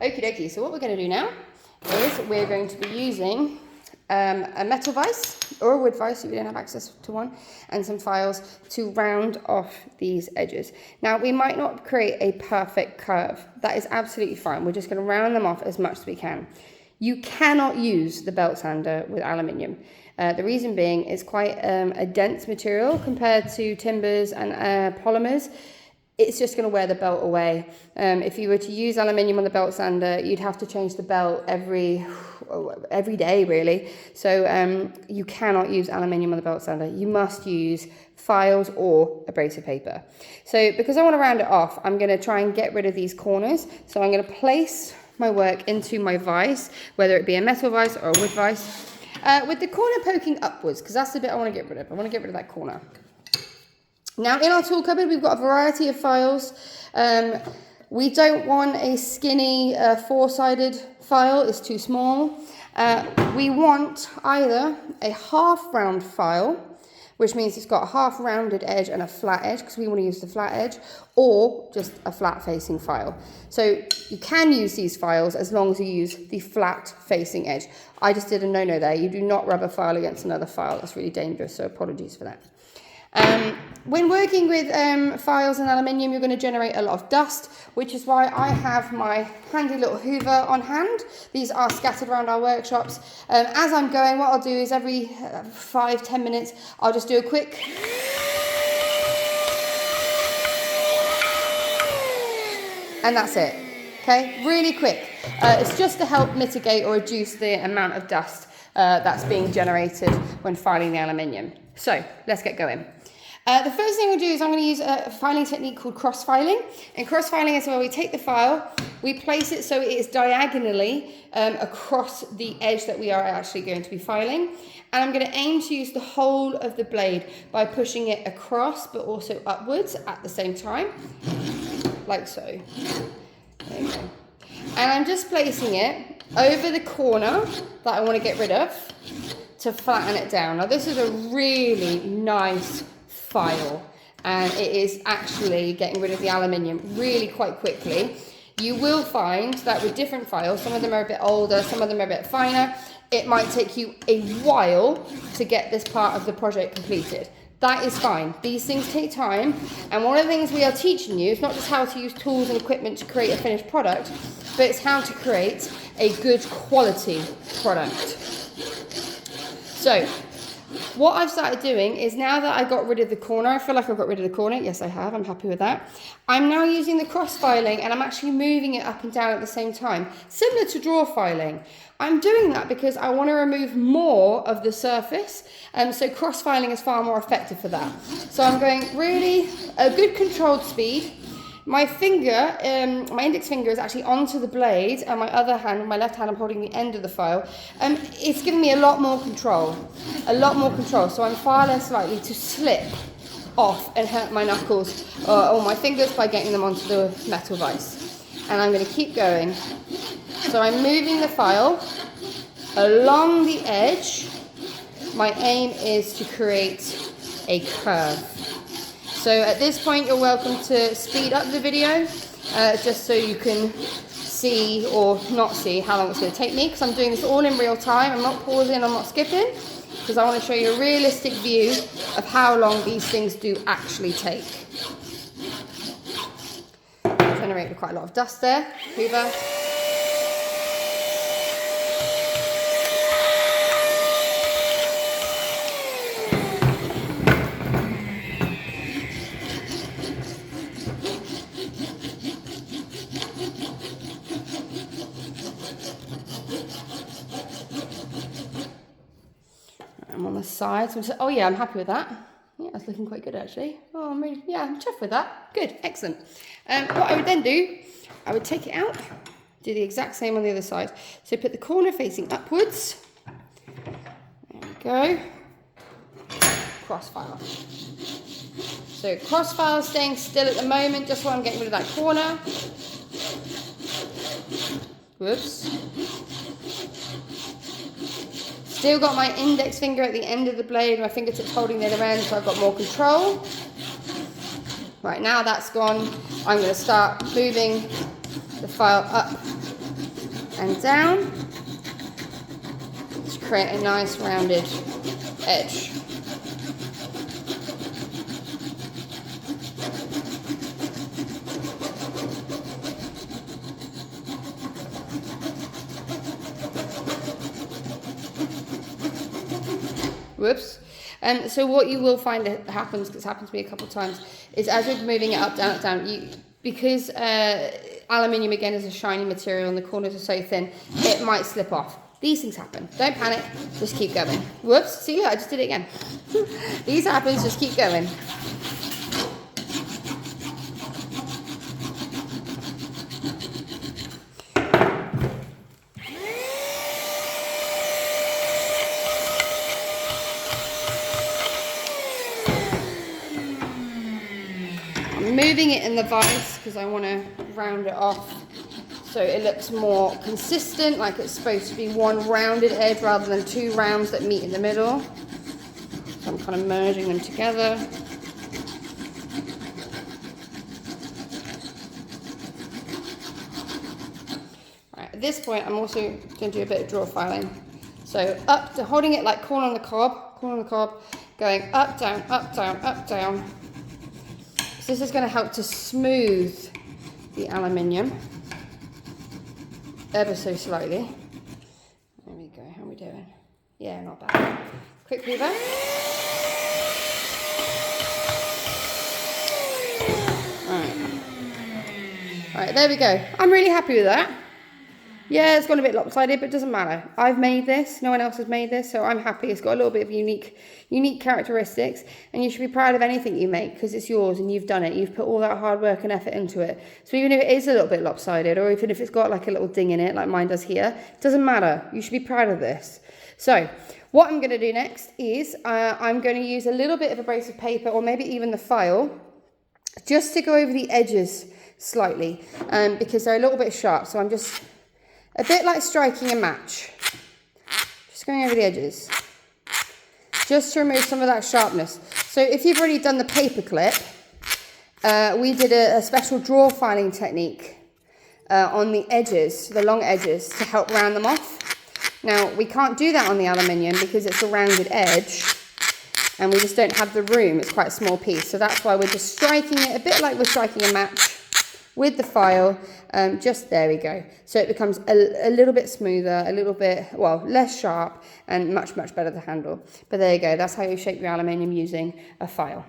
Okie dokie, so what we're going to do now is we're going to be using a metal vise or a wood vise if you don't have access to one, and some files to round off these edges. Now, we might not create a perfect curve. That is absolutely fine. We're just going to round them off as much as we can. You cannot use the belt sander with aluminium. The reason being it's quite a dense material compared to timbers and polymers. It's just going to wear the belt away. If you were to use aluminium on the belt sander, you'd have to change the belt every day, really. So you cannot use aluminium on the belt sander. You must use files or abrasive paper. So because I want to round it off, I'm going to try and get rid of these corners. So I'm going to place my work into my vise, whether it be a metal vise or a wood vise, with the corner poking upwards, because that's the bit I want to get rid of. I want to get rid of that corner. Now, in our tool cupboard, we've got a variety of files. We don't want a skinny four-sided file. It's too small. We want either a half-round file, which means it's got a half-rounded edge and a flat edge, because we want to use the flat edge, or just a flat-facing file. So you can use these files as long as you use the flat-facing edge. I just did a no-no there. You do not rub a file against another file. That's really dangerous, so apologies for that. When working with files and aluminium, you're going to generate a lot of dust, which is why I have my handy little hoover on hand. These are scattered around our workshops. As I'm going, what I'll do is every 5-10 minutes, I'll just do a quick and that's it. Okay, really quick. It's just to help mitigate or reduce the amount of dust that's being generated when filing the aluminium. So let's get going. The first thing we'll do is I'm going to use a filing technique called cross-filing. And cross-filing is where we take the file, we place it so it is diagonally across the edge that we are actually going to be filing. And I'm going to aim to use the whole of the blade by pushing it across but also upwards at the same time, like so. There you go. And I'm just placing it over the corner that I want to get rid of to flatten it down. Now, this is a really nice file, and it is actually getting rid of the aluminium really quite quickly. You will find that with different files, some of them are a bit older, some of them are a bit finer, it might take you a while to get this part of the project completed. That is fine. These things take time, and one of the things we are teaching you is not just how to use tools and equipment to create a finished product, but it's how to create a good quality product. So, what I've started doing is, now that I got rid of the corner, I feel like I've got rid of the corner. Yes, I have. I'm happy with that. I'm now using the cross filing, and I'm actually moving it up and down at the same time, similar to draw filing. I'm doing that because I want to remove more of the surface, so cross filing is far more effective for that. So I'm going really a good controlled speed. My finger, my index finger is actually onto the blade, and my other hand, my left hand, I'm holding the end of the file. It's giving me a lot more control, So I'm far less likely to slip off and hurt my knuckles or my fingers by getting them onto the metal vise. And I'm going to keep going. So I'm moving the file along the edge. My aim is to create a curve. So at this point, you're welcome to speed up the video, just so you can see or not see how long it's going to take me, because I'm doing this all in real time. I'm not pausing, I'm not skipping, because I want to show you a realistic view of how long these things do actually take. Generated quite a lot of dust there. Hoover. I'm on the side. So oh yeah, I'm happy with that. Yeah, that's looking quite good actually. Oh, I'm chuffed with that. Good, excellent. What I would then do, I would take it out, do the exact same on the other side. So put the corner facing upwards. There we go. Cross file. So cross file staying still at the moment, just while I'm getting rid of that corner. Whoops. Still got my index finger at the end of the blade, my fingertips holding the other end, so I've got more control. Right, now that's gone, I'm going to start moving the file up and down to create a nice rounded edge. Whoops. So what you will find that happens, because it's happened to me a couple of times, is as you're moving it up, down, because aluminium again is a shiny material and the corners are so thin, it might slip off. These things happen. Don't panic, just keep going. Whoops, see, I just did it again. These happens, just keep going. Moving it in the vise because I want to round it off so it looks more consistent, like it's supposed to be one rounded edge rather than two rounds that meet in the middle. So I'm kind of merging them together. Right, at this point I'm also going to do a bit of draw filing. So up to holding it like corn on the cob, going up, down, up, down, up, down. This is going to help to smooth the aluminium ever so slightly. There we go. How are we doing? Yeah, not bad. Quick hoover. All right, there we go. I'm really happy with that. Yeah, it's gone a bit lopsided, but it doesn't matter. I've made this. No one else has made this, so I'm happy. It's got a little bit of unique characteristics, and you should be proud of anything you make because it's yours and you've done it. You've put all that hard work and effort into it. So even if it is a little bit lopsided, or even if it's got like a little ding in it, like mine does here, it doesn't matter. You should be proud of this. So what I'm going to do next is I'm going to use a little bit of abrasive paper, or maybe even the file, just to go over the edges slightly, because they're a little bit sharp. So I'm just a bit like striking a match, just going over the edges, just to remove some of that sharpness. So if you've already done the paper clip, we did a special draw filing technique on the edges, the long edges, to help round them off. Now, we can't do that on the aluminium because it's a rounded edge, and we just don't have the room. It's quite a small piece, so that's why we're just striking it a bit like we're striking a match with the file. Just there we go. So it becomes a little bit smoother, a little bit, well, less sharp, and much, much better to handle. But there you go. That's how you shape your aluminium using a file.